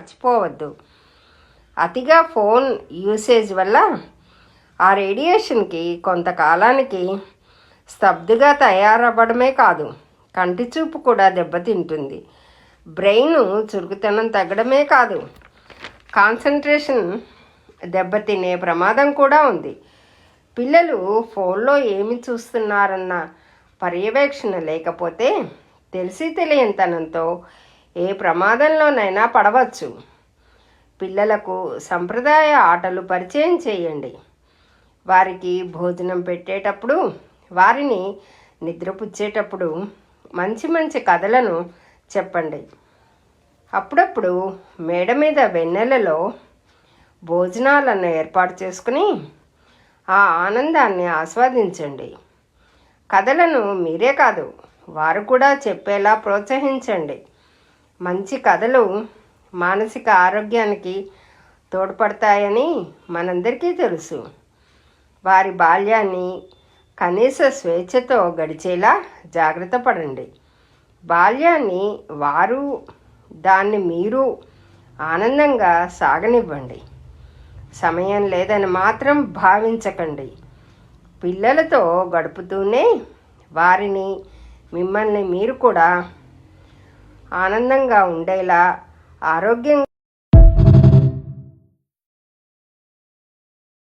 మర్చిపోవద్దు. అతిగా phone usage వల్ల ఆ రేడియేషన్కి కొంతకాలానికి స్తబ్దుగా తయారవ్వడమే కాదు, కంటి చూపు కూడా దెబ్బతింటుంది. బ్రెయిన్ చురుకుతనం తగ్గడమే కాదు, కాన్సన్ట్రేషన్ దెబ్బతినే ప్రమాదం కూడా ఉంది. పిల్లలు ఫోన్లో ఏమి చూస్తున్నారన్న పర్యవేక్షణ లేకపోతే తెలిసి తెలియనితనంతో ఏ ప్రమాదంలోనైనా పడవచ్చు. పిల్లలకు సంప్రదాయ ఆటలు పరిచయం చేయండి. వారికి భోజనం పెట్టేటప్పుడు, వారిని నిద్రపుచ్చేటప్పుడు మంచి మంచి కథలను చెప్పండి. అప్పుడప్పుడు మేడ మీద వెన్నెలలో భోజనాలను ఏర్పాటు చేసుకుని ఆ ఆనందాన్ని ఆస్వాదించండి. కథలను మీరే కాదు, వారు కూడా చెప్పేలా ప్రోత్సహించండి. మంచి కథలు మానసిక ఆరోగ్యానికి తోడ్పడతాయని మనందరికీ తెలుసు. వారి బాల్యాన్ని కనీస స్వేచ్ఛతో గడిచేలా జాగ్రత్త పడండి. బాల్యాన్ని వారు, దాన్ని మీరు ఆనందంగా సాగనివ్వండి. సమయం లేదని మాత్రం భావించకండి. పిల్లలతో గడుపుతూనే వారిని, మిమ్మల్ని మీరు కూడా ఆనందంగా ఉండేలా, ఆరోగ్యంగా